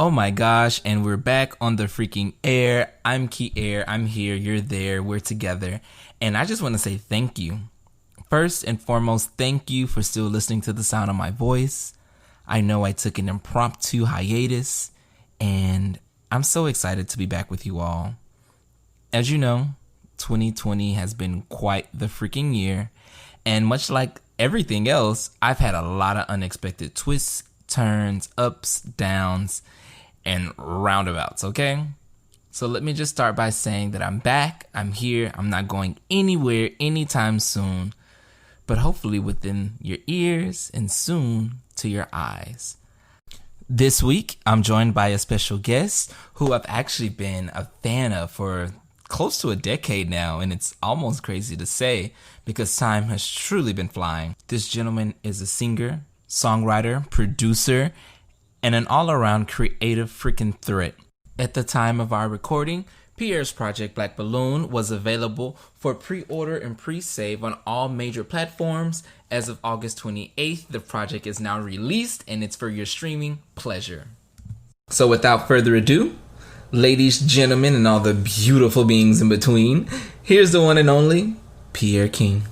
Oh my gosh, and we're back on the freaking air. I'm Kyere, I'm here, you're there, we're together. And I just want to say thank you. First and foremost, thank you for still listening to the sound of my voice. I know I took an impromptu hiatus, and I'm so excited to be back with you all. As you know, 2020 has been quite the freaking year, and much like everything else, I've had a lot of unexpected twists, turns, ups, downs, and roundabouts, okay? So let me just start by saying that I'm back, I'm here, I'm not going anywhere anytime soon, but hopefully within your ears and soon to your eyes. This week, I'm joined by a special guest who I've actually been a fan of for close to a decade now, and it's almost crazy to say because time has truly been flying. This gentleman is a singer, songwriter, producer, and an all-around creative freaking threat. At the time of our recording, Pierre's project Black Balloon was available for pre-order and pre-save on all major platforms. As of August 28th, the project is now released and it's for your streaming pleasure. So without further ado, ladies, gentlemen, and all the beautiful beings in between, here's the one and only Pierre King.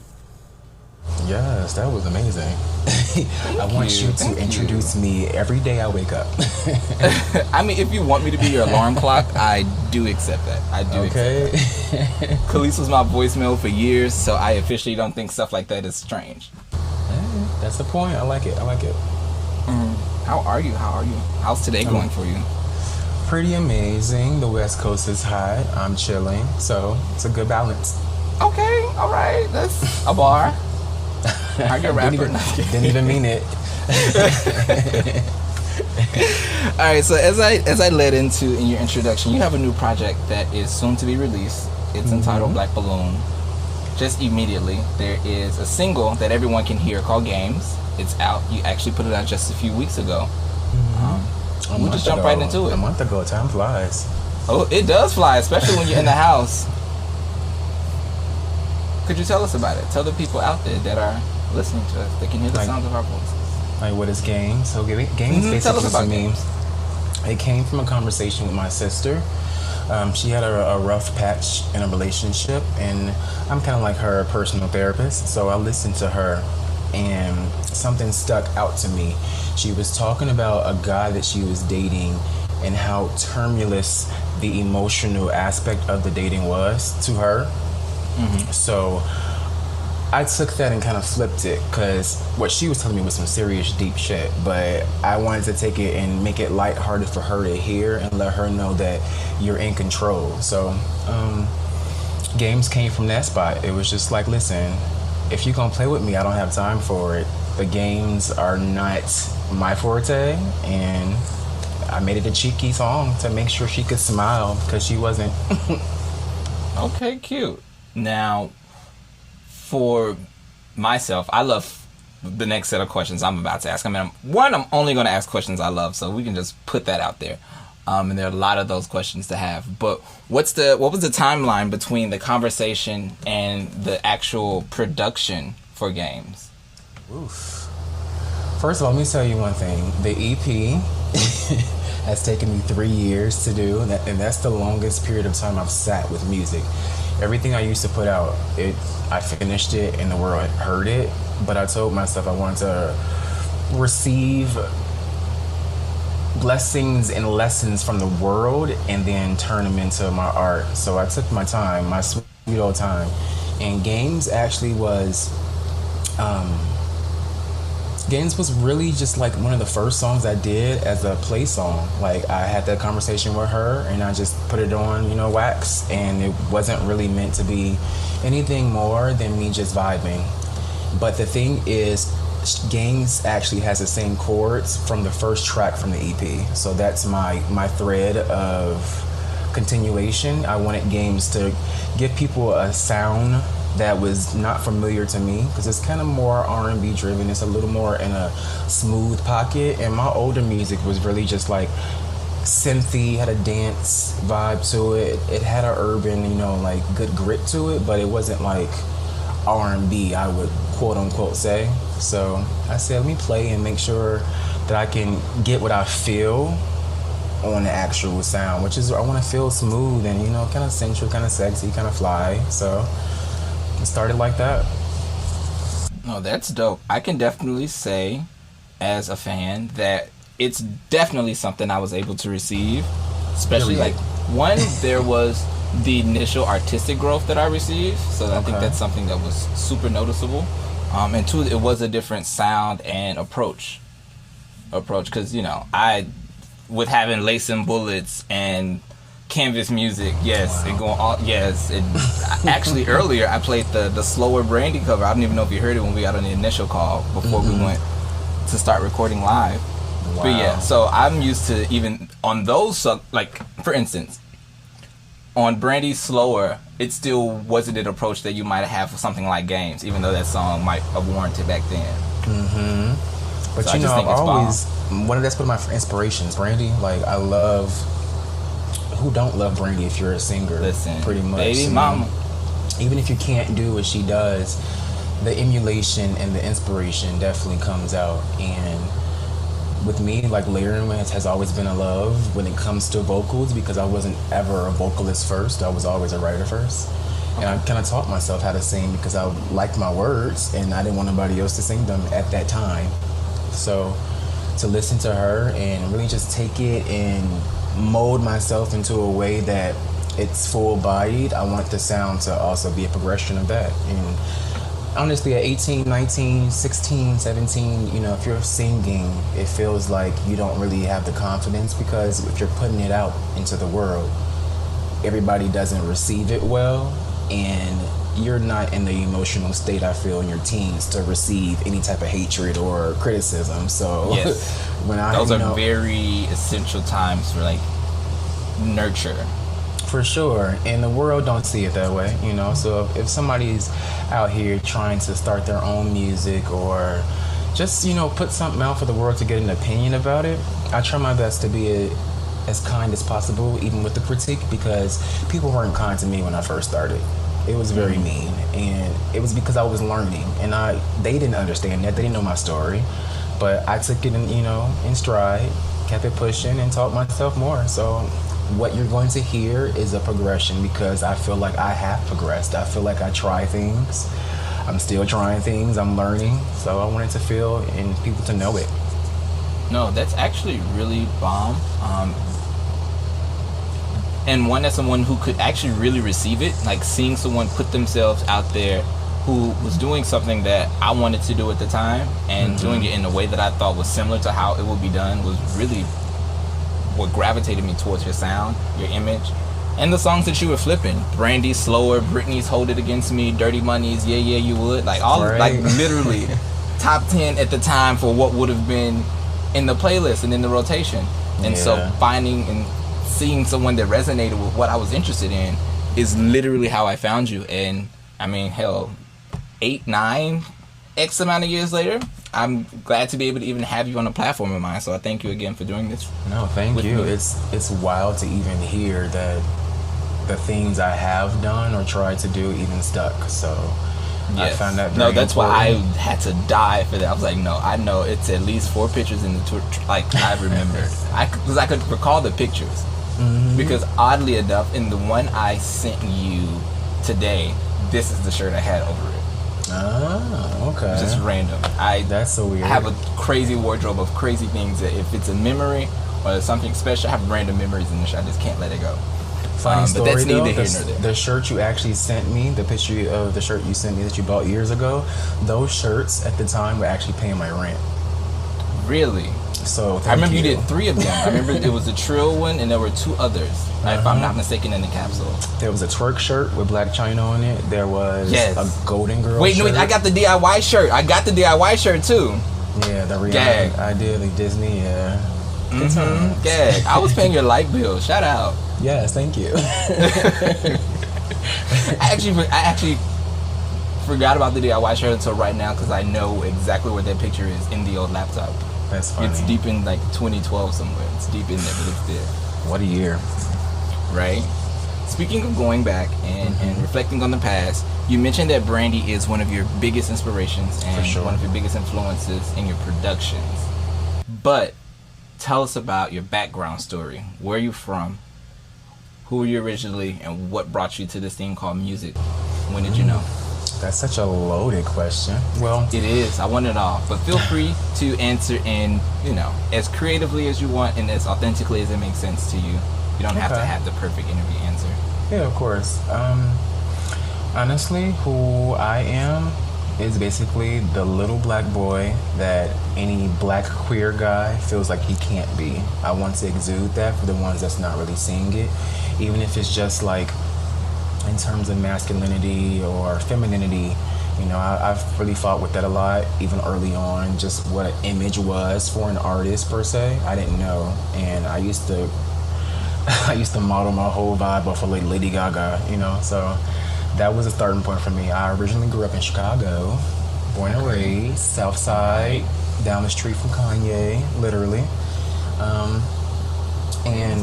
Yes, that was amazing. I want you to introduce me every day I wake up. I mean, if you want me to be your alarm clock, I do accept that. I do accept that. Khalees was my voicemail for years, so I officially don't think stuff like that is strange. Hey, that's the point. I like it. How are you? How's today going for you? Pretty amazing. The West Coast is hot. I'm chilling, so it's a good balance. Okay, all right. That's a bar. How you rapper? Didn't even mean it. All right, so as I led into in your introduction, you have a new project that is soon to be released. It's entitled Black Balloon. Just immediately, there is a single that everyone can hear called Games. It's out. You actually put it out just a few weeks ago. We'll just jump right into it. A month ago, time flies. Oh, it does fly, especially when you're in the house. Could you tell us about it? Tell the people out there that are listening to us, they can hear the sounds of our voices. Like, what is Games? So Games basically tell us about Games. It came from a conversation with my sister. She had a rough patch in a relationship, and I'm kind of like her personal therapist. So I listened to her, and something stuck out to me. She was talking about a guy that she was dating and how tumultuous the emotional aspect of the dating was to her. So I took that and kind of flipped it, because what she was telling me was some serious deep shit, but I wanted to take it and make it lighthearted for her to hear and let her know that you're in control. So Games came from that spot. It was just like, listen, if you're gonna play with me, I don't have time for it. The games are not my forte, and I made it a cheeky song to make sure she could smile, because she wasn't. Okay, cute. Now, for myself, I love the next set of questions I'm about to ask. I mean, I'm only going to ask questions I love, so we can just put that out there. And there are a lot of those questions to have. But what was the timeline between the conversation and the actual production for Games? Oof. First of all, let me tell you one thing. The EP has taken me 3 years to do, and that's the longest period of time I've sat with music. Everything I used to put out, I finished it and the world heard it, but I told myself I wanted to receive blessings and lessons from the world and then turn them into my art. So I took my time, my sweet old time. And Games actually was, Games was really just like one of the first songs I did as a play song. Like, I had that conversation with her and I just put it on, wax, and it wasn't really meant to be anything more than me just vibing. But the thing is, Games actually has the same chords from the first track from the EP. So that's my thread of continuation. I wanted Games to give people a sound that was not familiar to me, because it's kind of more R&B driven. It's a little more in a smooth pocket, and my older music was really just like synthy, had a dance vibe to it. It had an urban, like good grit to it, but it wasn't like R&B, I would quote unquote say. So I said, let me play and make sure that I can get what I feel on the actual sound, which is I want to feel smooth and, you know, kind of sensual, kind of sexy, kind of fly. So it started like that. No, that's dope. I can definitely say, as a fan, that it's definitely something I was able to receive. Especially, like, one, there was the initial artistic growth that I received, so I think that's something that was super noticeable. And two, it was a different sound and approach, because, you know, with having Lace and Bullets and Canvas music, yes, and going all, yes, actually earlier I played the slower Brandy cover. I don't even know if you heard it when we got on the initial call before we went to start recording live. Wow. But yeah, so I'm used to, even on those, like, for instance, on Brandy's Slower, it still wasn't an approach that you might have for something like Games, even though that song might have warranted back then. But so, you know, I've always, that's one of my inspirations, Brandy. Like, I love, who don't love Brandy if you're a singer? Listen, pretty much. Baby mama. Even if you can't do what she does, the emulation and the inspiration definitely comes out. And with me, like, layering has always been a love when it comes to vocals, because I wasn't ever a vocalist first. I was always a writer first. And I kind of taught myself how to sing because I liked my words and I didn't want nobody else to sing them at that time. So to listen to her and really just take it and mold myself into a way that it's full-bodied, I want the sound to also be a progression of that. And honestly, at 18, 19, 16, 17, you know, if you're singing, it feels like you don't really have the confidence, because if you're putting it out into the world, everybody doesn't receive it well, and you're not in the emotional state, I feel, in your teens to receive any type of hatred or criticism. So yes, those are very essential times for, like, nurture. For sure. And the world don't see it that way, you know. So if somebody's out here trying to start their own music or just, you know, put something out for the world to get an opinion about it, I try my best to be as kind as possible, even with the critique, because people weren't kind to me when I first started. It was very mean, and it was because I was learning, and they didn't understand that. They didn't know my story, but I took it in stride, kept it pushing, and taught myself more. So what you're going to hear is a progression, because I feel like I have progressed. I feel like I try things. I'm still trying things. I'm learning. So I wanted to feel and people to know it. No, that's actually really bomb. And one, as someone who could actually really receive it, like seeing someone put themselves out there who was doing something that I wanted to do at the time, and doing it in a way that I thought was similar to how it would be done, was really what gravitated me towards your sound, your image, and the songs that you were flipping. Brandy's Slower, Britney's Hold It Against Me, Dirty Money's Yeah Yeah You Would, like all like literally top 10 at the time for what would have been in the playlist and in the rotation. And so finding and seeing someone that resonated with what I was interested in is literally how I found you. And I mean, hell, 8, 9 X amount of years later, I'm glad to be able to even have you on a platform of mine. So I thank you again for doing this. No, thank you. It's wild to even hear that the things I have done or tried to do even stuck. So yes. I found that very that's important. why I had to die for that. I was like, no, I know it's at least 4 pictures in the tour. Like, I remembered. Because I could recall the pictures. Because oddly enough, in the one I sent you today, this is the shirt I had over it. Oh, okay. Just random. That's so weird. I have a crazy wardrobe of crazy things that if it's a memory or something special, I have random memories in the shirt. I just can't let it go. Funny story, but that's though, neither here nor there. The shirt you actually sent me, the picture of the shirt you sent me that you bought years ago, those shirts at the time were actually paying my rent. Really? So I remember you did 3 of them. I remember there was a Trill one and there were 2 others, if I'm not mistaken, in the capsule. There was a twerk shirt with Black China on it. There was a Golden Girl shirt. Wait, I got the DIY shirt. I got the DIY shirt too. Yeah, the Rihanna. I did, like Disney, yeah. Gag. I was paying your light bill. Shout out. Yes, thank you. I actually forgot about the DIY shirt until right now, because I know exactly where that picture is in the old laptop. That's funny. It's deep in like 2012 somewhere. It's deep in there, but it's there. What a year. Right? Speaking of going back and reflecting on the past, you mentioned that Brandy is one of your biggest inspirations and one of your biggest influences in your productions. But tell us about your background story. Where are you from? Who were you originally, and what brought you to this thing called music? When did you know? That's such a loaded question. Well, it is. I want it all, but feel free to answer in, as creatively as you want and as authentically as it makes sense to you. You don't have to have the perfect interview answer. Yeah, of course. Honestly, who I am is basically the little black boy that any black queer guy feels like he can't be. I want to exude that for the ones that's not really seeing it, even if it's just like in terms of masculinity or femininity. I've really fought with that a lot, even early on, just what an image was for an artist per se. I didn't know, and I used to model my whole vibe off of like Lady Gaga, so that was a starting point for me. I originally grew up in Chicago, born and raised, South Side, down the street from Kanye, literally. And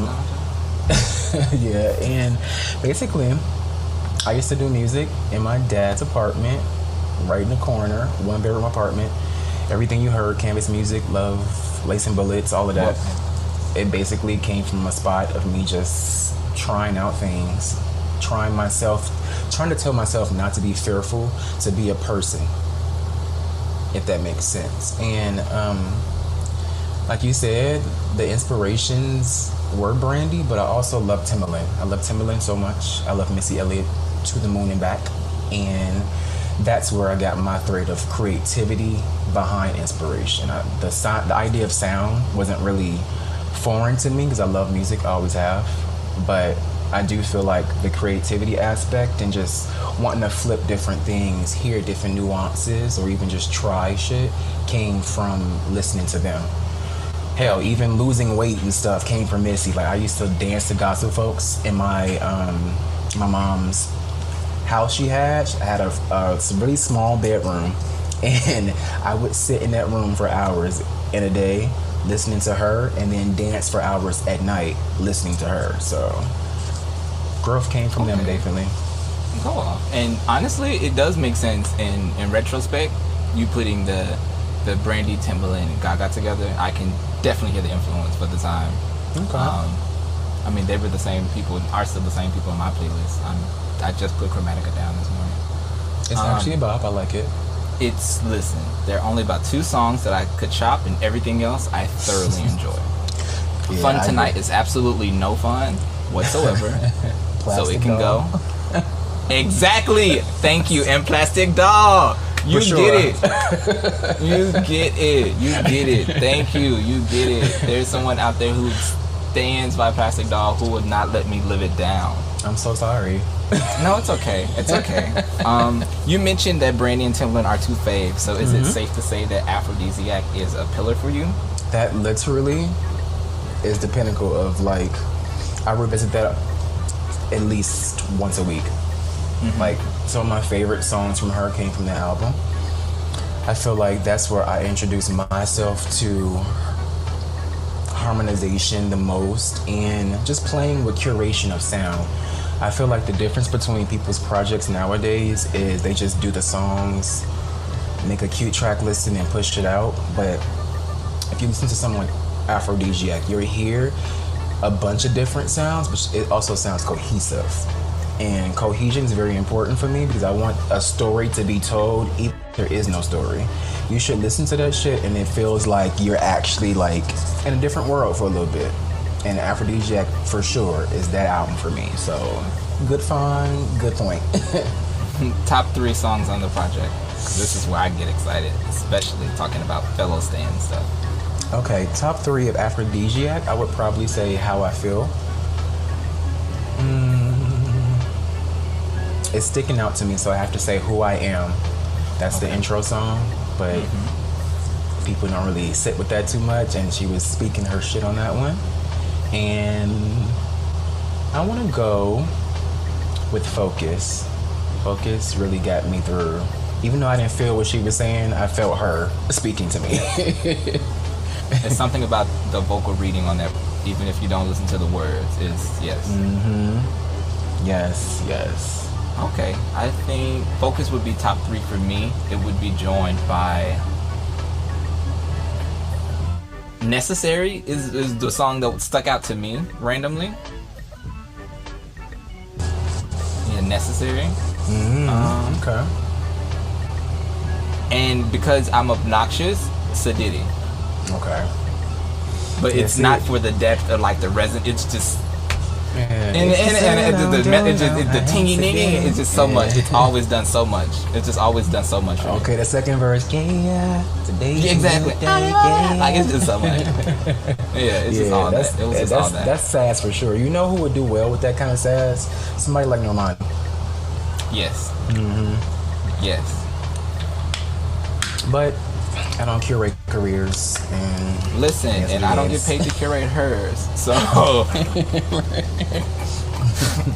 yeah, and basically, I used to do music in my dad's apartment, right in the corner, one bedroom apartment. Everything you heard, canvas music, love, lacing bullets, all of that. It basically came from a spot of me just trying out things, trying to tell myself not to be fearful, to be a person, if that makes sense. And like you said, the inspirations were Brandy, but I also love Timbaland. I love Timbaland so much. I love Missy Elliott to the moon and back. And that's where I got my thread of creativity behind inspiration. The idea of sound wasn't really foreign to me because I love music, I always have. But I do feel like the creativity aspect and just wanting to flip different things, hear different nuances, or even just try shit came from listening to them. Hell, even losing weight and stuff came from Missy. Like, I used to dance to gospel folks in my mom's house. She had a really small bedroom, and I would sit in that room for hours in a day listening to her, and then dance for hours at night listening to her. So growth came from them, definitely. Go off. And honestly, it does make sense in retrospect. You putting the Brandy, Timbaland, and Gaga together, I can definitely hear the influence for the time. Okay. They were the same people, are still the same people in my playlist. I just put Chromatica down this morning. It's actually a bop. I like it. Listen, there are only about 2 songs that I could chop, and everything else I thoroughly enjoy. Yeah, Fun Tonight is absolutely no fun whatsoever. So it can go. Exactly. Thank you. And Plastic Doll. You get it. You get it. You get it. Thank you. You get it. There's someone out there who stands by Plastic Doll who would not let me live it down. I'm so sorry. No, it's okay. It's okay. You mentioned that Brandy and Timbaland are 2 faves, so is it safe to say that Aphrodisiac is a pillar for you? That literally is the pinnacle of, like, I revisit that at least once a week. Like, some of my favorite songs from her came from that album. I feel like that's where I introduced myself to harmonization the most, and just playing with curation of sound. I feel like the difference between people's projects nowadays is they just do the songs, make a cute track listing and push it out. But if you listen to someone like Aphrodisiac, you'll hear a bunch of different sounds, but it also sounds cohesive. And cohesion is very important for me because I want a story to be told even if there is no story. You should listen to that shit and it feels like you're actually like in a different world for a little bit. And Aphrodisiac for sure is that album for me. So good find, good point. Top 3 songs on the project. This is where I get excited, especially talking about fellow stan stuff. Okay, top 3 of Aphrodisiac, I would probably say How I Feel. It's sticking out to me, so I have to say Who I Am. That's the intro song, but people don't really sit with that too much, and she was speaking her shit on that one. And I want to go with Focus. Focus really got me through. Even though I didn't feel what she was saying, I felt her speaking to me. There's something about the vocal reading on that, even if you don't listen to the words, is yes. Yes. Okay, I think Focus would be top 3 for me. It would be joined by Necessary is the song that stuck out to me randomly. Yeah, Necessary. Okay. And because I'm obnoxious, Sadiddy. Okay. But Yeah, it's see, not for the depth of like the resin. It's just yeah, and the tingy ningy. It's just so much. It's always done so much. It's just always done so much for me. Okay, the second verse. Yeah, today. Yeah, exactly. Like it's just so much. Yeah, it's just all that. It was just all that. That's sass for sure. You know who would do well with that kind of sass? Somebody like Normani. Yes. Yes. But I don't curate careers and listen, and I don't get paid to curate hers. So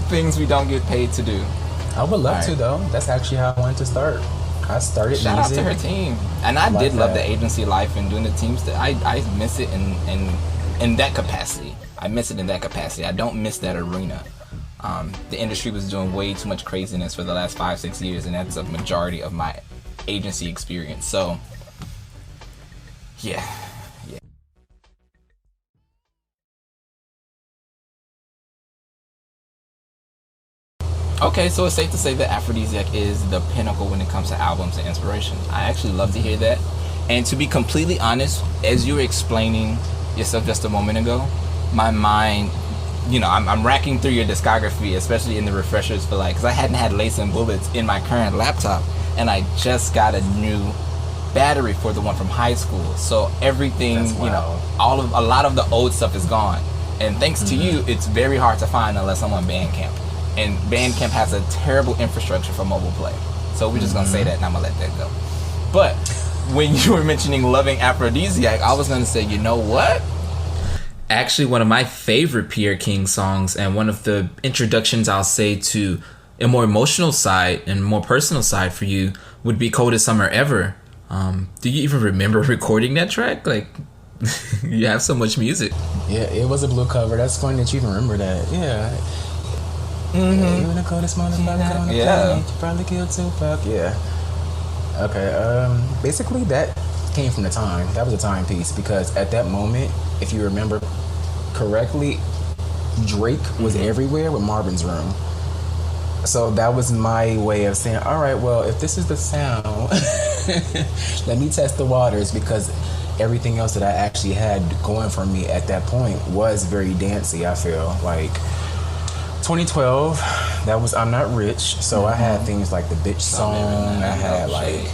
things we don't get paid to do. I would love to though. That's actually how I wanted to start. I started Shout music. out to her team. And I did love the agency life and doing the team stuff. I miss it in that capacity. I miss it in that capacity. I don't miss that arena. The industry was doing way too much craziness for the last 5-6 years, and that's a majority of my agency experience. So yeah. Okay, so it's safe to say that Aphrodisiac is the pinnacle when it comes to albums and inspiration. I actually love to hear that. And to be completely honest, as you were explaining yourself just a moment ago, my mind, I'm racking through your discography, especially in the refreshers for because I hadn't had Lace and Bullets in my current laptop, and I just got a new battery for the one from high school. So everything, a lot of the old stuff is gone. And thanks to you, it's very hard to find unless I'm on Bandcamp. And Bandcamp has a terrible infrastructure for mobile play. So we're just going to say that and I'm going to let that go. But when you were mentioning loving Aphrodisiac, I was going to say, you know what? Actually, one of my favorite Pierre King songs and one of the introductions I'll say to a more emotional side and more personal side for you would be Coldest Summer Ever. Do you even remember recording that track? Like, you have so much music. Yeah, it was a blue cover. That's funny that you even remember that. Yeah. Yeah, you in the coldest motherfucker on the planet. You probably killed Tupac. Yeah. Okay. Basically, that came from the time. That was a timepiece because at that moment, if you remember correctly, Drake was everywhere with Marvin's Room. So that was my way of saying, all right, well, if this is the sound, let me test the waters, because everything else that I actually had going for me at that point was very dancey, I feel. Like 2012, that was I'm Not Rich, so I had things like the Bitch song, I had like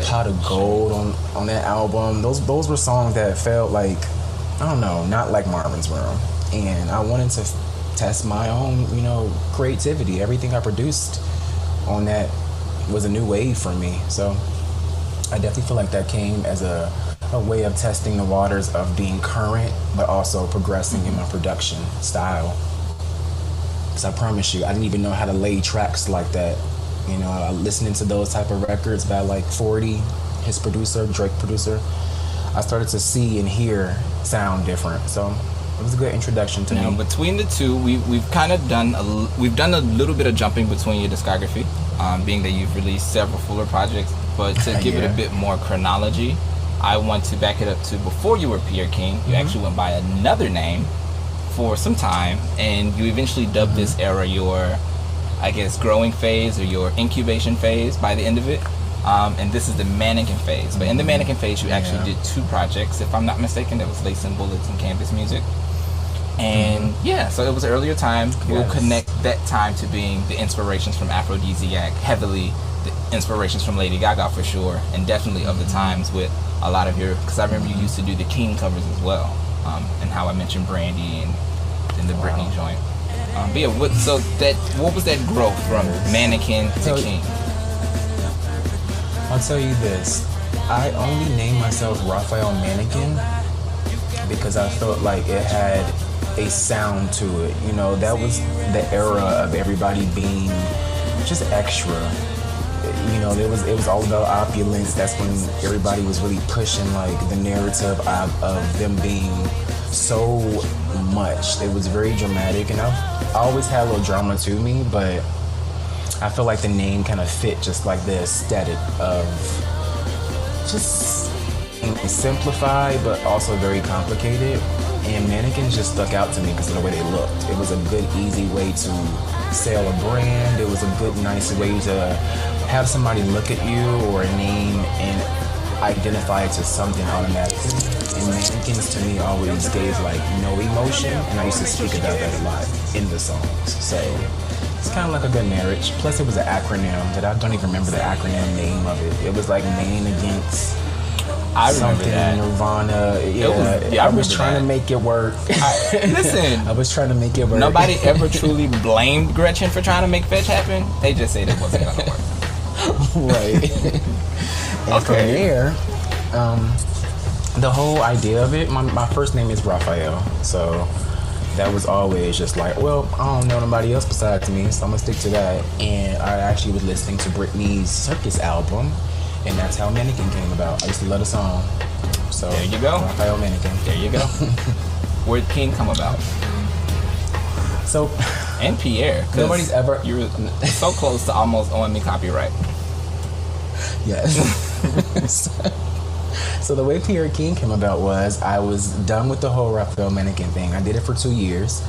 Pot of Gold on that album. Those were songs that felt like, I don't know, not like Marvin's Room. And I wanted to test my own, creativity. Everything I produced on that was a new wave for me. So I definitely feel like that came as a way of testing the waters of being current, but also progressing in my production style. Because I promise you, I didn't even know how to lay tracks like that. Listening to those type of records by like 40, his producer, Drake producer, I started to see and hear sound different. So it was a good introduction to me. Between the two, we've kind of done a little bit of jumping between your discography, being that you've released several fuller projects. But to give it a bit more chronology, I want to back it up to before you were Pierre King. You actually went by another name for some time, and you eventually dubbed this era your, I guess, growing phase or your incubation phase by the end of it. And this is the Mannequin phase. But in the Mannequin phase, you actually did two projects, if I'm not mistaken. That was Lace and Bullets and Canvas Music. And so it was an earlier time. Yes. We'll connect that time to being the inspirations from Aphrodisiac, heavily the inspirations from Lady Gaga for sure, and definitely of the times with a lot of your, because I remember you used to do the King covers as well, and how I mentioned Brandy and the Britney joint. But yeah, what was that growth from Mannequin to King? I'll tell you this, I only named myself Raphael Mannequin because I felt like it had a sound to it. That was the era of everybody being just extra. It was all about opulence. That's when everybody was really pushing like the narrative of them being so much. It was very dramatic, and I always had a little drama to me, but I feel like the name kind of fit just like the aesthetic of just simplified but also very complicated. And Mannequin just stuck out to me because of the way they looked. It was a good, easy way to sell a brand. It was a good, nice way to have somebody look at you or a name and identify it to something automatically. And Mannequins to me always gave like no emotion, and I used to speak about that a lot in the songs. So it's kind of like a good marriage. Plus it was an acronym that I don't even remember the acronym name of it. It was like Main Against I remember something that. Nirvana. Yeah, I was trying to make it work. Listen, I was trying to make it work. Nobody ever truly blamed Gretchen for trying to make Fetch happen. They just said it wasn't gonna work. Right. And from there, the whole idea of it, my first name is Raphael, so that was always just like, well, I don't know nobody else besides me, so I'm gonna stick to that. And I actually was listening to Britney's Circus album, and that's how Mannequin came about. I used to love the song. So there you go. Raphael Mannequin. There you go. Where'd King come about? So, and Pierre. Nobody's ever. You were so close to almost owing me copyright. Yes. So the way Pierre King came about was I was done with the whole Raphael Mannequin thing. I did it for 2 years.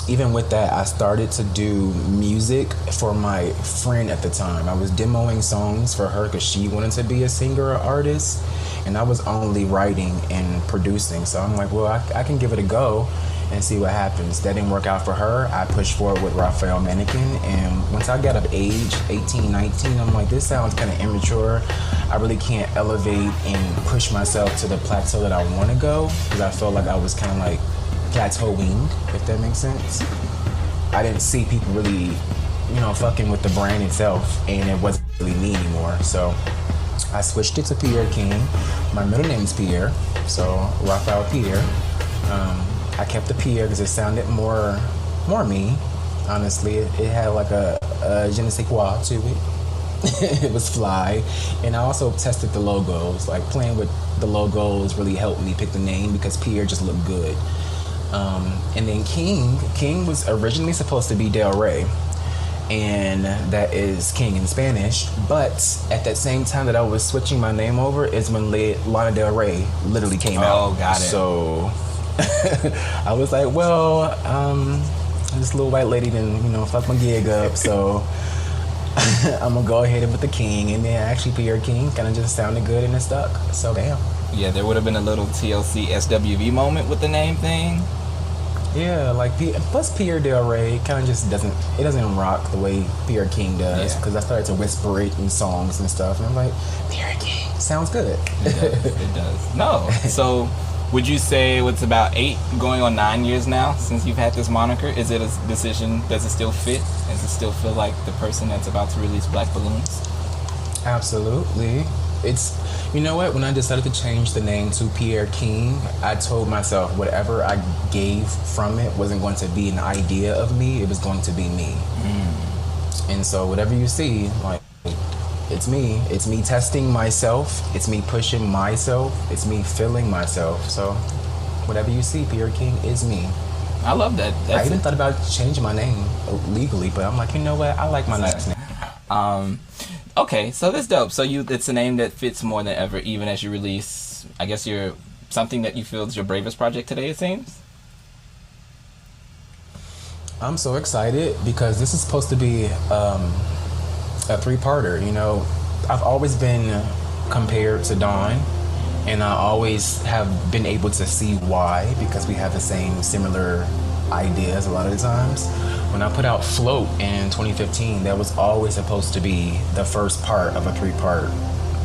Even with that, I started to do music for my friend at the time. I was demoing songs for her because she wanted to be a singer or artist, and I was only writing and producing. So I'm like, well, I can give it a go and see what happens. That didn't work out for her. I pushed forward with Raphael Mannequin, and once I got of age, 18, 19, I'm like, this sounds kind of immature. I really can't elevate and push myself to the plateau that I want to go, because I felt like I was kind of like plateauing, if that makes sense. I didn't see people really, fucking with the brand itself, and it wasn't really me anymore. So I switched it to Pierre King. My middle name is Pierre, so Raphael Pierre. I kept the Pierre because it sounded more me, honestly. It had like a je ne sais quoi to it. It was fly. And I also tested the logos. Like, playing with the logos really helped me pick the name because Pierre just looked good. And then King was originally supposed to be Del Rey, and that is king in Spanish. But at that same time that I was switching my name over is when Lana Del Rey literally came out. Oh, got it. So I was like, well, this little white lady didn't, fuck my gig up, so I'm gonna go ahead with the King. And then actually Pierre King kind of just sounded good and it stuck. So damn. Yeah, there would have been a little TLC SWV moment with the name thing. Yeah, like plus Pierre Del Rey kind of just doesn't rock the way Pierre King does, because I started to whisper it in songs and stuff, and I'm like, Pierre King sounds good. It does. No. So would you say it's about 8 going on 9 years now since you've had this moniker? Is it a decision? Does it still fit? Does it still feel like the person that's about to release Black Balloons? Absolutely. It's, you know what, when I decided to change the name to Pierre King, I told myself whatever I gave from it wasn't going to be an idea of me, it was going to be me. And so whatever you see, like, it's me testing myself, it's me pushing myself, it's me feeling myself. So whatever you see, Pierre King is me. I love that. I even thought about changing my name legally, but I'm like, you know what, I like my next name. Okay, so that's dope. So it's a name that fits more than ever, even as you release, I guess, something that you feel is your bravest project today, it seems? I'm so excited because this is supposed to be a 3-parter. I've always been compared to Dawn, and I always have been able to see why, because we have the same similar ideas a lot of the times. When I put out Float in 2015, that was always supposed to be the first part of a 3-part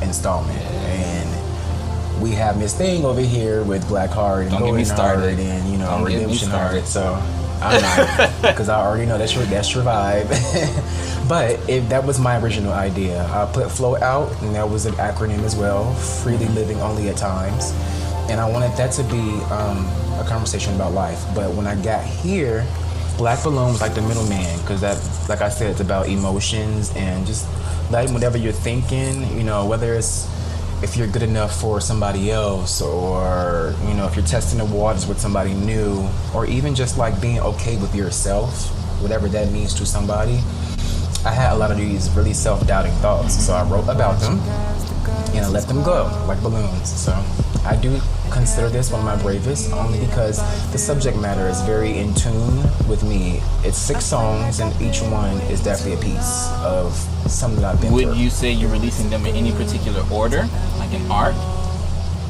installment. And we have Miss Thing over here with Black Heart and Golden Heart and, Redemption Heart. So I'm not, because I already know that's your vibe. But that was my original idea. I put Float out, and that was an acronym as well, Freely Living Only at Times. And I wanted that to be a conversation about life. But when I got here, Black Balloon was like the middleman, because that, like I said, it's about emotions and just letting whatever you're thinking, whether it's if you're good enough for somebody else, or if you're testing the waters with somebody new, or even just like being okay with yourself, whatever that means to somebody. I had a lot of these really self-doubting thoughts, so I wrote about them. and I let them go like balloons. So I do consider this one of my bravest, only because the subject matter is very in tune with me. It's 6 songs, and each one is definitely a piece of something that I've been through. Would you say you're releasing them in any particular order, like an arc?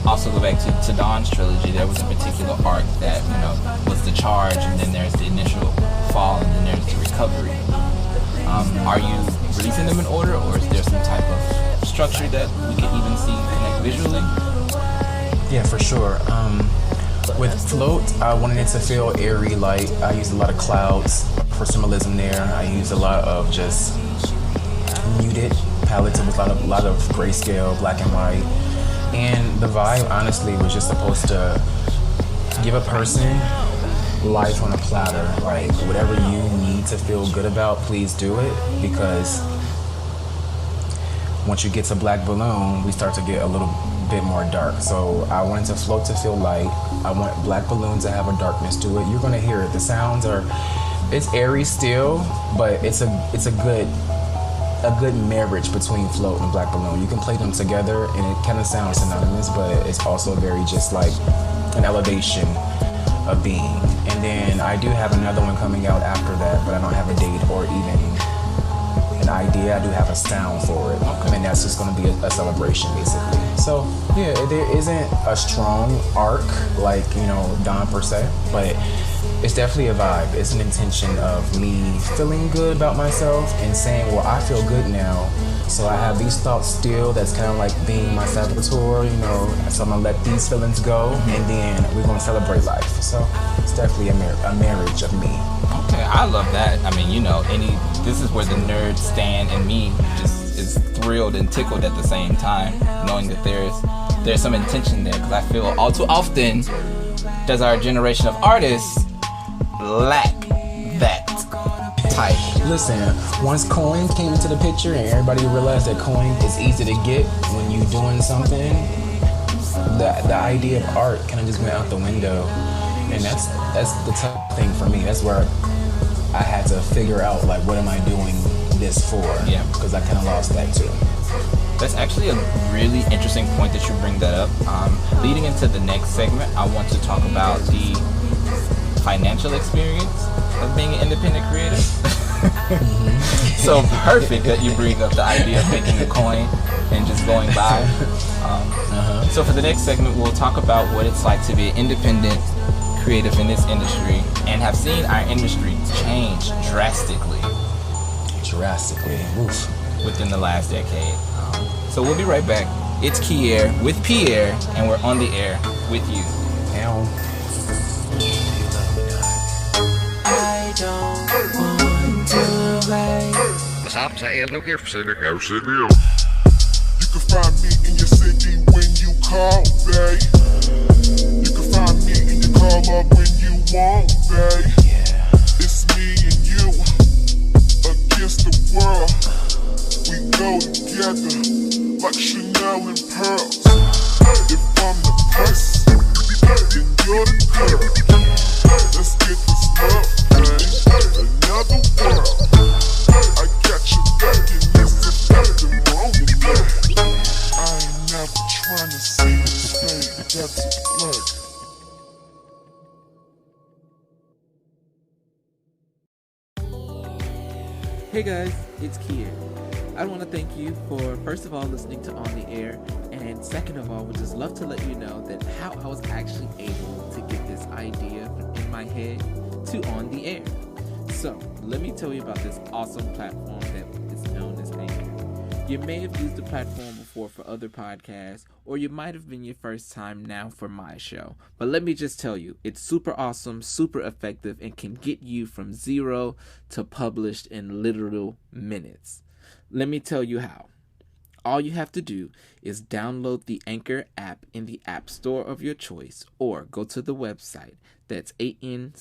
Also, go back to Dawn's trilogy. There was a particular arc that, you know, was the charge, and then there's the initial fall, and then there's the recovery. Are you releasing them in order, or is there some type of structure that we can even see connect visually? Yeah, for sure. With Float, I wanted it to feel airy, light. I used a lot of clouds for symbolism there. I used a lot of just muted palettes with a lot of grayscale, black and white. And the vibe, honestly, was just supposed to give a person life on a platter. Like, whatever you need to feel good about, please do it, because once you get to Black Balloon, we start to get a little bit more dark. So I wanted to Float to feel light. I want Black Balloon to have a darkness to it. You're gonna hear it. The sounds are, it's airy still, but it's a good marriage between Float and Black Balloon. You can play them together and it kind of sounds synonymous, but it's also very just like an elevation of being. And then I do have another one coming out after that, but I don't have a date or even an idea. I do have a sound for it. Okay. And that's just going to be a celebration, basically. So yeah, there isn't a strong arc like, you know, Dawn per se, but it's definitely a vibe. It's an intention of me feeling good about myself and saying, well, I feel good now. So I have these thoughts still that's kind of like being my saboteur, you know. So I'm going to let these feelings go, and then we're going to celebrate life. So it's definitely a marriage of me. Okay, I love that. I mean, you know, this is where the nerd stand in me just is thrilled and tickled at the same time, knowing that there's some intention there, because I feel all too often does our generation of artists lack that type. Listen, once coin came into the picture and everybody realized that coin is easy to get when you're doing something, the idea of art kind of just went out the window. And that's the tough thing for me. That's where I had to figure out, like, what am I doing this for? Yeah. Because I kind of lost that too. That's actually a really interesting point that you bring that up. Leading into the next segment, I want to talk about the financial experience of being an independent creator. So perfect that you bring up the idea of making a coin and just going by. So for the next segment, we'll talk about what it's like to be an independent creative in this industry, and have seen our industry change drastically. Oof. Within the last decade. So we'll be right back. It's Kyere with Pierre, and we're on the air with you. Now. I don't want to wait. What's up? Say hello here, City. How City? You can find me in your city when you call, babe. You can find me in your call up when you want, babe. Yeah. It's me and you against the world. We go together like Chanel and pearls. If I'm the person, then you're the girl. Let's get this love, babe. Another world. I got your back and this is nothing wrong with that. I ain't never trying to see you stay. That's a flirt. Hey guys, it's Kyere. I want to thank you for, first of all, listening to On the Air, and second of all, would just love to let you know that how I was actually able to get this idea in my head to On the Air. So, let me tell you about this awesome platform that is known as Anchor. You may have used the platform before for other podcasts, or you might have been your first time now for my show. But let me just tell you, it's super awesome, super effective, and can get you from zero to published in literal minutes. Let me tell you how. All you have to do is download the Anchor app in the App Store of your choice, or go to the website. That's anchor.fm,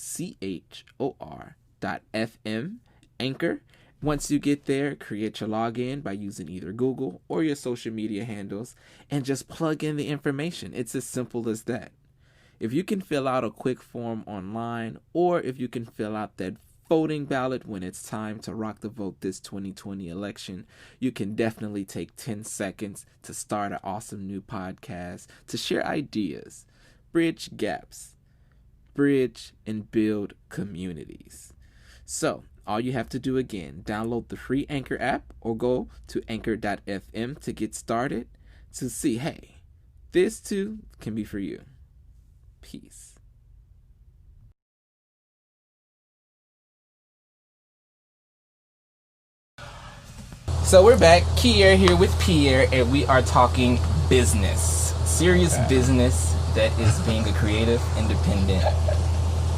Anchor. Once you get there, create your login by using either Google or your social media handles, and just plug in the information. It's as simple as that. If you can fill out a quick form online, or if you can fill out that voting ballot when it's time to rock the vote this 2020 election, you can definitely take 10 seconds to start an awesome new podcast, to share ideas, bridge gaps, bridge and build communities. So, all you have to do again, download the free Anchor app or go to anchor.fm to get started to see, hey, this too can be for you. Peace. So we're back. Kyere here with Pierre, and we are talking business. Serious business that is being a creative, independent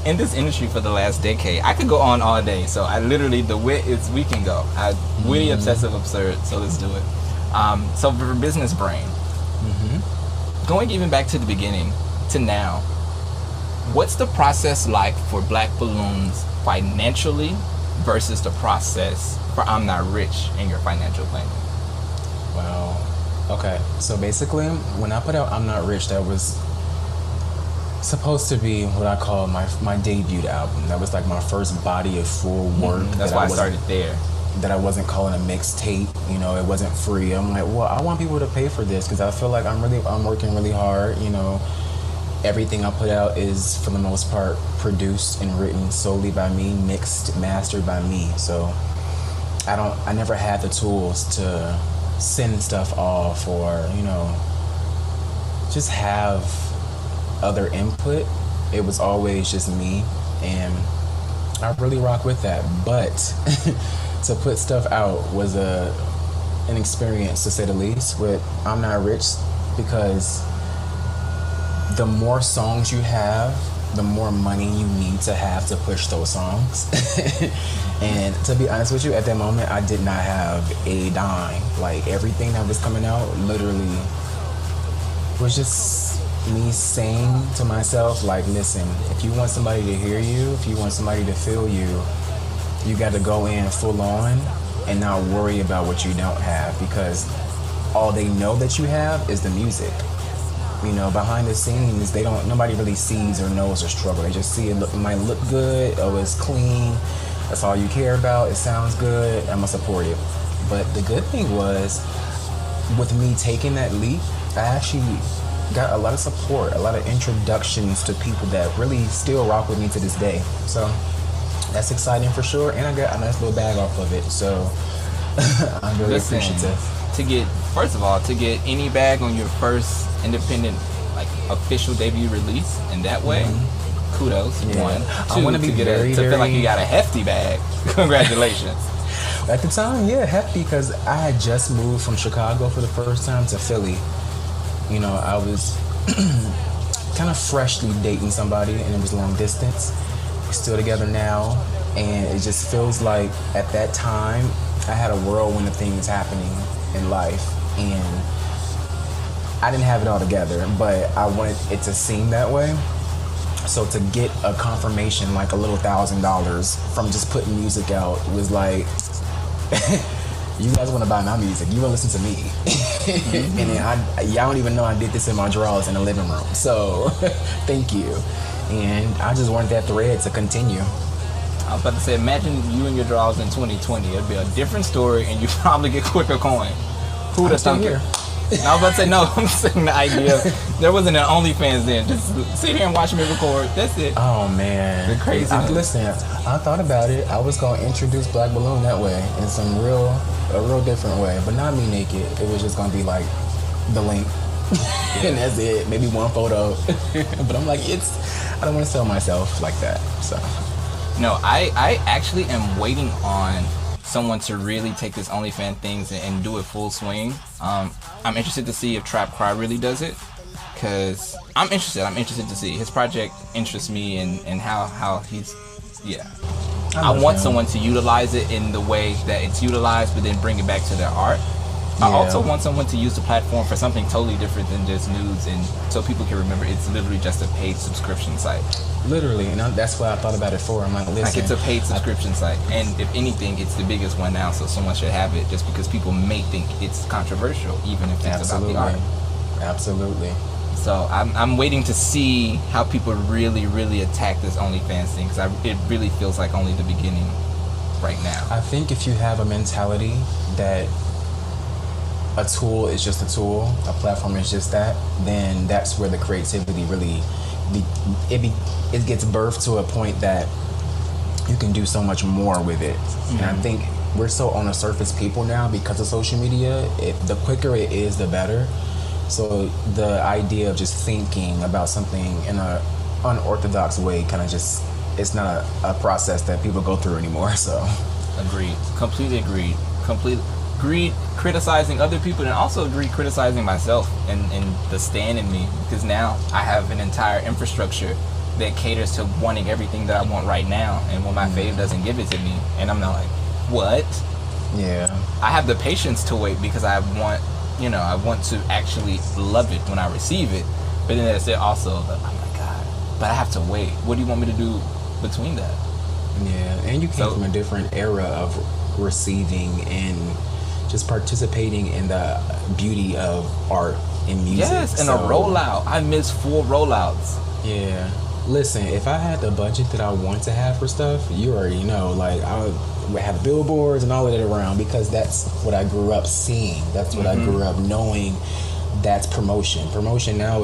in this industry for the last decade. I could go on all day, so I literally, the wit is, we can go. Witty, obsessive, absurd, so let's do it. So for business brain, going even back to the beginning to now, what's the process like for Black Balloons financially versus the process for I'm Not Rich in your financial planning? Wow. Okay. So basically, when I put out I'm Not Rich, that was supposed to be what I call my debut album. That was like my first body of full work. That's why I started there. That I wasn't calling a mixtape. You know, it wasn't free. I'm like, well, I want people to pay for this because I feel like I'm working really hard. You know, everything I put out is for the most part produced and written solely by me, mixed, mastered by me. So I never had the tools to send stuff off or, you know, just have other input. It was always just me, and I really rock with that. But to put stuff out was an experience, to say the least, with I'm Not Rich, because the more songs you have, the more money you need to have to push those songs. And to be honest with you, at that moment, I did not have a dime. Like, everything that was coming out literally was just me saying to myself, like, listen, if you want somebody to hear you, if you want somebody to feel you, you got to go in full on and not worry about what you don't have, because all they know that you have is the music. You know, behind the scenes, nobody really sees or knows or struggle. They just see it might look good, oh, it's clean, that's all you care about, it sounds good, I'm gonna support it. But the good thing was, with me taking that leap, I actually got a lot of support, a lot of introductions to people that really still rock with me to this day. So that's exciting for sure, and I got a nice little bag off of it, so I'm really appreciative. To get any bag on your first independent, like, official debut release in that way, kudos. Yeah. One, I two, want to be to feel like you got a hefty bag. Congratulations. At the time, yeah, hefty, because I had just moved from Chicago for the first time to Philly. You know, I was kind of freshly dating somebody, and it was long distance. We're still together now, and it just feels like at that time I had a whirlwind of things happening in life, and I didn't have it all together, but I wanted it to seem that way. So to get a confirmation, like a little $1,000 from just putting music out, was like, you guys want to buy my music, you want to listen to me. And then y'all don't even know I did this in my drawers in the living room. So thank you. And I just wanted that thread to continue. I was about to say, imagine you and your drawers in 2020. It'd be a different story, and you probably get quicker coin. Who would have thunk it? I was about to say, no, I'm saying the idea of, there wasn't an OnlyFans then. Just sit here and watch me record. That's it. Oh, man. The craziness. Listen, I thought about it. I was going to introduce Black Balloon that way, in a real different way. But not me naked. It was just going to be like the link. And that's it. Maybe one photo. But I'm like, I don't want to sell myself like that. So. No, I actually am waiting on someone to really take this OnlyFans things and do it full swing. I'm interested to see if Trap Cry really does it, because I'm interested to see. His project interests me and how he's, yeah. I want someone to utilize it in the way that it's utilized, but then bring it back to their art. I also want someone to use the platform for something totally different than just nudes, and so people can remember it's literally just a paid subscription site. Literally, and that's what I thought about it for. I'm like, listen. Like, it's a paid subscription site, and if anything, it's the biggest one now, so someone should have it, just because people may think it's controversial, even if it's about the art. Absolutely. So I'm waiting to see how people really attack this OnlyFans thing, because it really feels like only the beginning right now. I think if you have a mentality that a tool is just a tool, a platform is just that, then that's where the creativity really it gets birthed to a point that you can do so much more with it. Mm-hmm. And I think we're so on the surface people now because of social media. The quicker it is, the better. So the idea of just thinking about something in a unorthodox way kind of just, it's not a process that people go through anymore. So agreed, completely agreed, criticizing other people, and also criticizing myself and the stand in me, because now I have an entire infrastructure that caters to wanting everything that I want right now, and when my fave doesn't give it to me, and I'm not like, what? Yeah, I have the patience to wait because I want to actually love it when I receive it, but then there's also, oh my God, but I have to wait. What do you want me to do between that? Yeah, and you came from a different era of receiving and just participating in the beauty of art and music. Yes, and a rollout. I miss full rollouts. Yeah. Listen, if I had the budget that I want to have for stuff, you already know, like, I would have billboards and all of that around, because that's what I grew up seeing. That's what I grew up knowing. That's promotion. Promotion now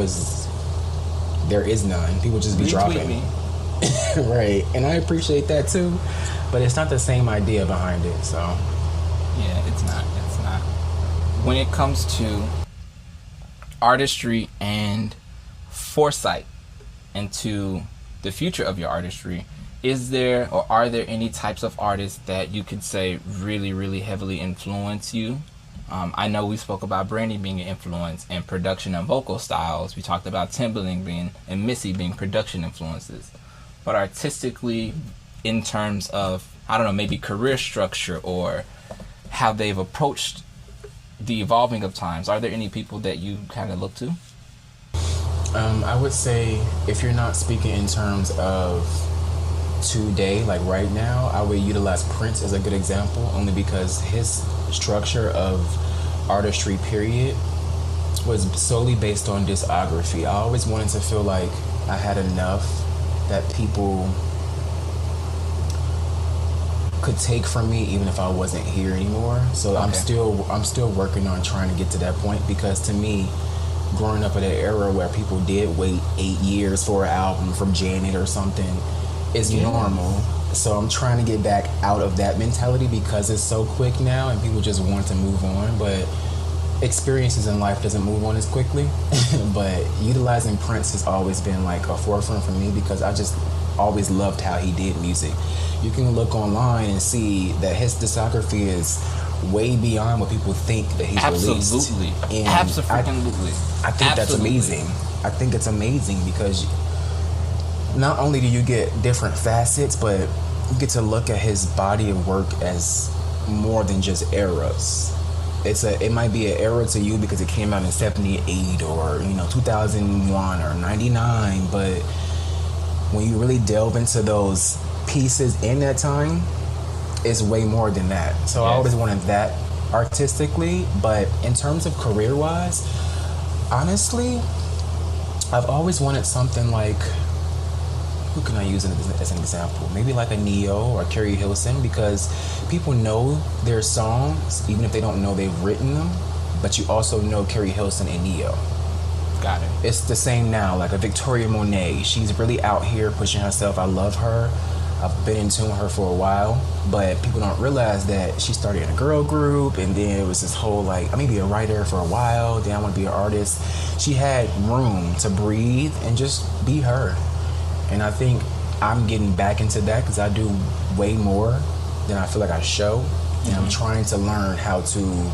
there is none. People just be dropping. Me. Right. And I appreciate that too, but it's not the same idea behind it, so. Yeah, it's not. When it comes to artistry and foresight into the future of your artistry, is there or are there any types of artists that you could say really heavily influence you? I know we spoke about Brandy being an influence and production and vocal styles. We talked about Timbaland and Missy being production influences. But artistically, in terms of, I don't know, maybe career structure or how they've approached the evolving of times, are there any people that you kind of look to? I would say, if you're not speaking in terms of today, like right now, I would utilize Prince as a good example, only because his structure of artistry, period, was solely based on discography. I always wanted to feel like I had enough that people could take from me even if I wasn't here anymore. So okay. I'm still working on trying to get to that point, because to me, growing up in an era where people did wait 8 years for an album from Janet or something is normal. So I'm trying to get back out of that mentality, because it's so quick now and people just want to move on, but experiences in life doesn't move on as quickly. But utilizing Prince has always been like a forefront for me, because I just always loved how he did music. You can look online and see that his discography is way beyond what people think that he's released. Absolutely. And Absolutely. I think that's amazing. I think it's amazing, because not only do you get different facets, but you get to look at his body of work as more than just eras. It might be an era to you because it came out in 78 or 2001 or 99, but when you really delve into those pieces in that time, it's way more than that. So I always wanted that artistically, but in terms of career-wise, honestly, I've always wanted something like, who can I use as an example? Maybe like a Neo or Carrie Hilson, because people know their songs even if they don't know they've written them, but you also know Carrie Hilson and Neo. Got it. It's the same now, like a Victoria Monet. She's really out here pushing herself. I love her. I've been in tune with her for a while, but people don't realize that she started in a girl group, and then it was this whole like, I'm gonna be a writer for a while, then I want to be an artist. She had room to breathe and just be her. And I think I'm getting back into that, because I do way more than I feel like I show. And I'm trying to learn how to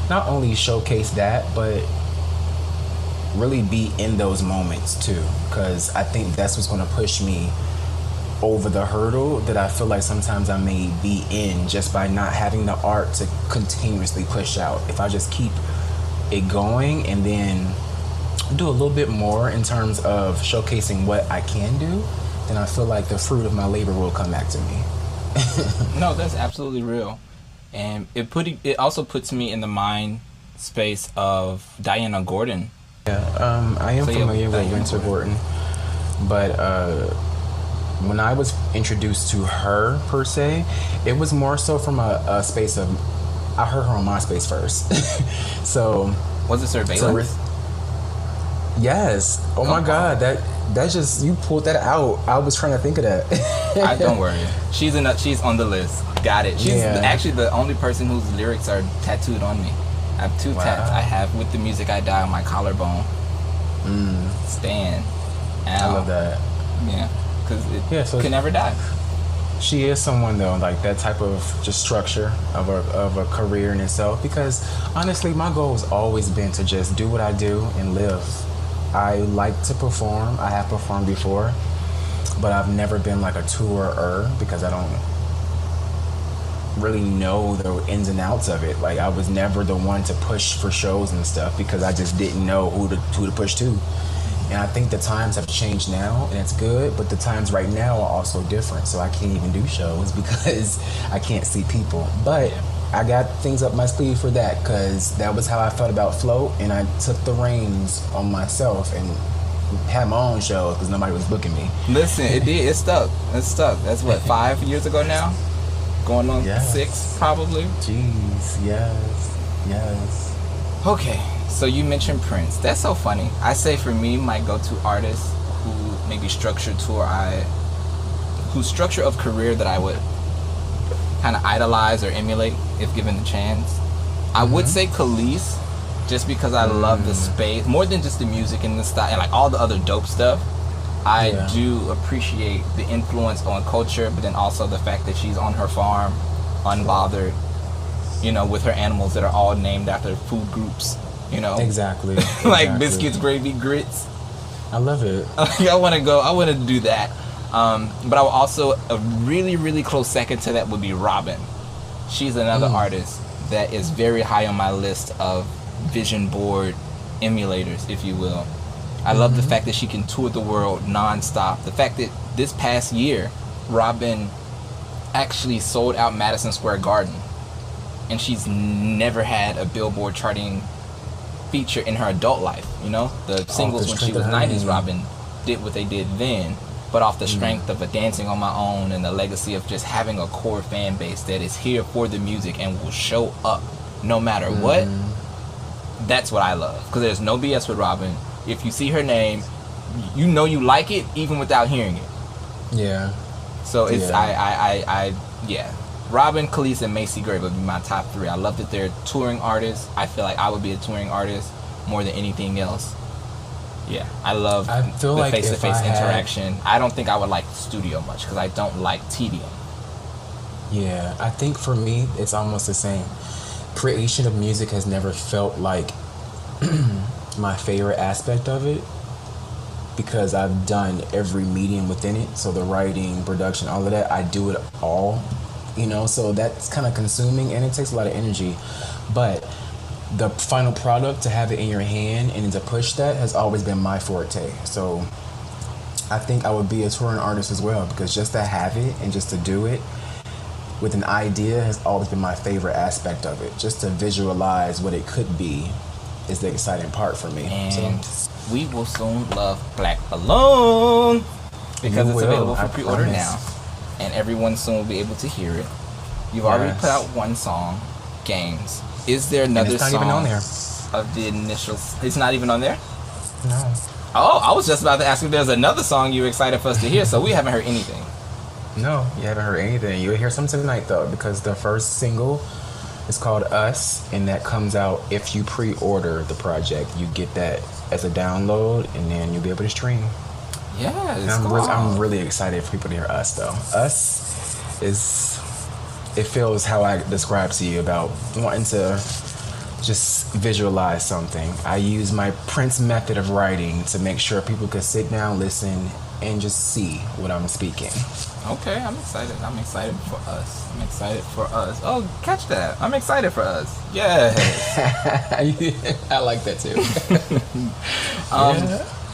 not only showcase that, but really be in those moments too, because I think that's what's going to push me over the hurdle that I feel like sometimes I may be in, just by not having the art to continuously push out. If I just keep it going and then do a little bit more in terms of showcasing what I can do, then I feel like the fruit of my labor will come back to me. No, that's absolutely real. And it also puts me in the mind space of Diana Gordon I am So, yeah, familiar with thank you Winter for it. Gordon, but when I was introduced to her per se, it was more so from a space of I heard her on MySpace first. So Was it Surveillance? yes. Oh my wow. God, that just you pulled that out. I was trying to think of that. Don't worry. She's on the list. Got it. She's Yeah. actually the only person whose lyrics are tattooed on me. I have 2 tats. I have "With the Music I Die" on my collarbone. Stan. I love that. Yeah, because it can never die. She is someone though, like that type of just structure of a career in itself. Because honestly, my goal has always been to just do what I do and live. I like to perform. I have performed before, but I've never been like a tourer because I don't really know the ins and outs of it. Like I was never the one to push for shows and stuff because I just didn't know who to push to. And I think the times have changed now, and it's good, but the times right now are also different. So I can't even do shows because I can't see people. But I got things up my sleeve for that because that was how I felt about Float, and I took the reins on myself and had my own shows because nobody was booking me. Listen, it did. It stuck. It stuck. That's what, 5 years ago now? Going on 6, probably. Jeez, yes. Okay, so you mentioned Prince. That's so funny. I say for me, my go-to artist who maybe whose structure of career that I would kind of idolize or emulate if given the chance, I would say Khalees, just because I love the space more than just the music and the style and like all the other dope stuff. I do appreciate the influence on culture, but then also the fact that she's on her farm, unbothered, you know, with her animals that are all named after food groups, you know. Exactly. Like biscuits, gravy, grits. I love it. I want to do that. But I will also, a really, really close second to that would be Robin. She's another artist that is very high on my list of vision board emulators, if you will. I love the fact that she can tour the world nonstop. The fact that this past year, Robin actually sold out Madison Square Garden. And she's never had a Billboard charting feature in her adult life, you know? The singles when she was 90s Robin did what they did then, but off the strength of a Dancing on My Own and the legacy of just having a core fan base that is here for the music and will show up no matter what. That's what I love. Because there's no BS with Robin. If you see her name, you know you like it even without hearing it. Yeah. So it's Robin, Khalees, and Macy Gray would be my top 3. I love that they're touring artists. I feel like I would be a touring artist more than anything else. Yeah, I love the face-to-face interaction. I don't think I would like studio much because I don't like tedium. Yeah, I think for me, it's almost the same. Creation of music has never felt like my favorite aspect of it because I've done every medium within it. So the writing, production, all of that, I do it all, you know, so that's kind of consuming and it takes a lot of energy. But the final product, to have it in your hand and to push that, has always been my forte. So I think I would be a touring artist as well because just to have it and just to do it with an idea has always been my favorite aspect of it. Just to visualize what it could be is the exciting part for me. And we will soon love Black Balloon because it's available for pre-order now, and everyone soon will be able to hear it. You've already put out one song, Games. Is there another song? It's not even on there. Of the initials, it's not even on there. No. Oh, I was just about to ask if there's another song you're excited for us to hear. So we haven't heard anything. No, you haven't heard anything. You'll hear something tonight though, because the first single is called Us, and that comes out if you pre-order the project. You get that as a download, and then you'll be able to stream. Yeah, it's I'm really excited for people to hear Us though. Us is, it feels how I described to you about wanting to just visualize something. I use my Prince method of writing to make sure people could sit down, listen, and just see what I'm speaking. Okay, I'm excited. I'm excited for Us. I'm excited for Us. Oh, catch that. I'm excited for Us. Yeah. I like that too.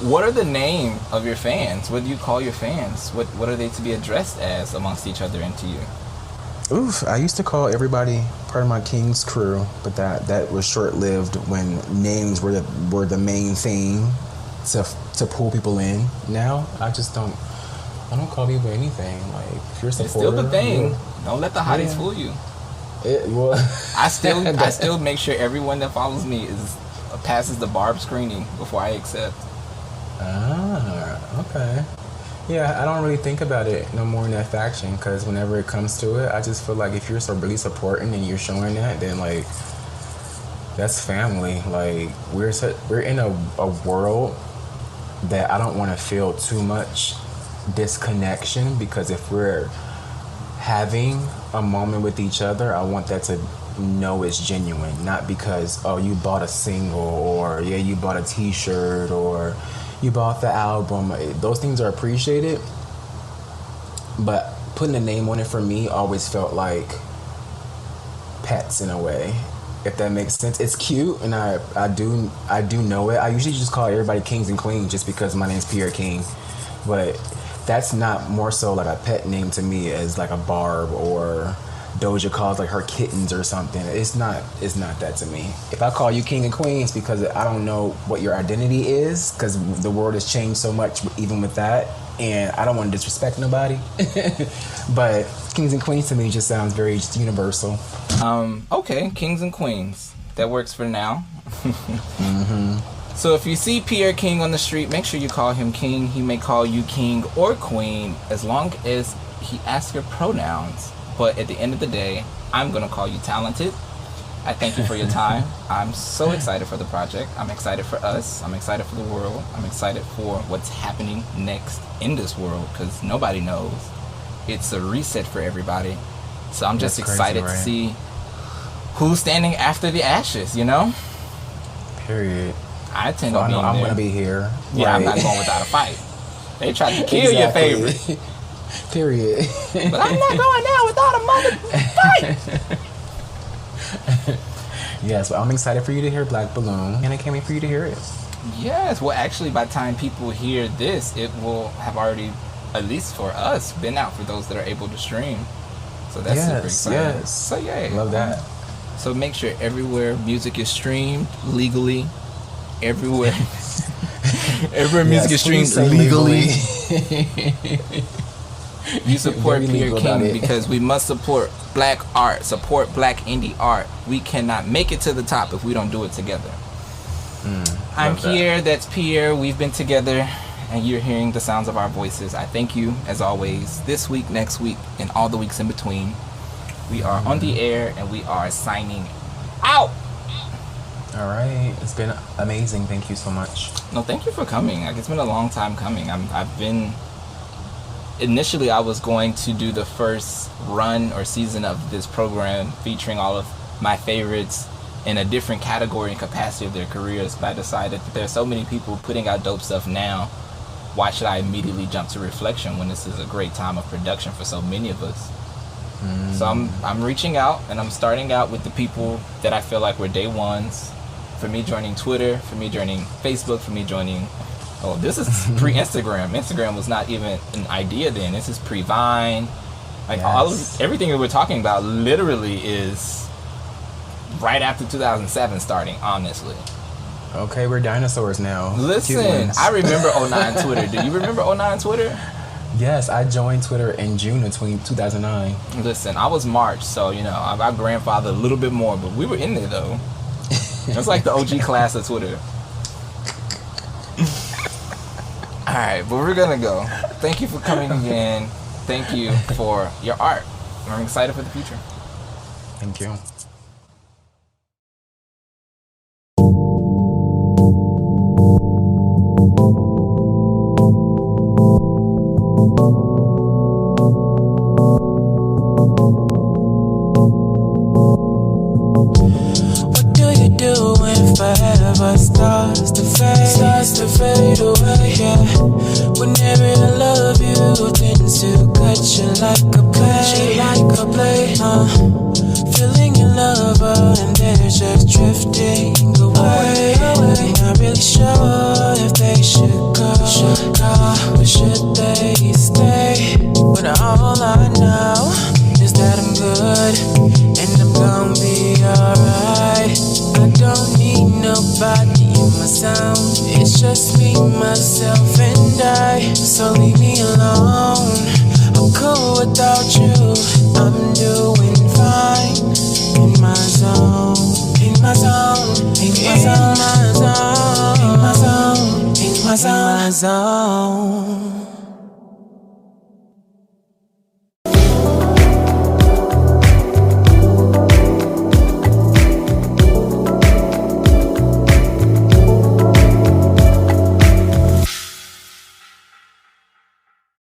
What are the name of your fans? What do you call your fans? What are they to be addressed as amongst each other and to you? Oof, I used to call everybody part of my King's crew, but that was short-lived when names were the main thing to pull people in. Now I don't call people anything. Like, if you're a supporter, It's still the thing. Don't let the hotties fool you. I still make sure everyone that follows me passes the barb screening before I accept. Okay. Yeah, I don't really think about it no more in that faction, because whenever it comes to it, I just feel like if you're so really supporting and you're showing that, then like that's family. Like we're in a world that I don't want to feel too much disconnection, because if we're having a moment with each other, I want that to know it's genuine, not because you bought a single, or you bought a t-shirt, or you bought the album. Those things are appreciated, but putting a name on it for me always felt like pets in a way, if that makes sense. It's cute, and I do know it. I usually just call everybody kings and queens just because my name's Pierre King, but that's not more so like a pet name to me as like a Barb or Doja calls like her kittens or something. It's not that to me. If I call you king and queens because I don't know what your identity is, because the world has changed so much even with that, and I don't want to disrespect nobody. But kings and queens to me just sounds very just universal. Okay, kings and queens. That works for now. So if you see Pierre King on the street, make sure you call him king. He may call you king or queen as long as he asks your pronouns. But at the end of the day, I'm going to call you talented. I thank you for your time. I'm so excited for the project. I'm excited for us. I'm excited for the world. I'm excited for what's happening next in this world, because nobody knows. It's a reset for everybody. So I'm just excited to see who's standing after the ashes, you know? Period. I tend to be I'm going to be here. Yeah, right. I'm not going without a fight. They tried to kill your favorite. Period. But I'm not going out without a mother fight. Yes, well, I'm excited for you to hear Black Balloon, and I can't wait for you to hear it. Yes, well, actually, by the time people hear this, it will have already, at least for us, been out for those that are able to stream. So that's super exciting. Yes. So yeah, love that. So make sure everywhere music is streamed legally, everywhere music is streamed legally. You support Pierre King because we must support black art, support black indie art. We cannot make it to the top if we don't do it together. I'm Kyere, that's Pierre. We've been together, and you're hearing the sounds of our voices. I thank you, as always, this week, next week, and all the weeks in between. We are on the air, and we are signing out. All right. It's been amazing. Thank you so much. No, thank you for coming. Like, it's been a long time coming. Initially, I was going to do the first run or season of this program featuring all of my favorites in a different category and capacity of their careers, but I decided that there's so many people putting out dope stuff now. Why should I immediately jump to reflection when this is a great time of production for so many of us? So I'm reaching out, and I'm starting out with the people that I feel like were day ones. For me joining Twitter, for me joining Facebook, for me joining... Oh, this is pre-Instagram. Instagram was not even an idea then. This is pre-Vine. Like everything that we're talking about literally is right after 2007 starting, honestly. Okay, we're dinosaurs now. Listen, I remember 09 Twitter. Do you remember 09 Twitter? Yes, I joined Twitter in June of 2009. Listen, I was March, so, you know, I grandfathered a little bit more, but we were in there, though. It's like the OG class of Twitter. All right, but we're gonna go. Thank you for coming again. Thank you for your art. I'm excited for the future. Thank you. What do you do when forever starts to fade away? Yeah. Whenever I love you tends to cut you like a blade. Feeling your lover and they're just drifting away. Not really sure if they should go or should they stay. But all I know is that I'm good. sound. It's just me, myself, and I. So leave me alone. I'm cool without you. I'm doing fine. In my zone. In my zone. In my zone. In my zone. In my zone. In my zone.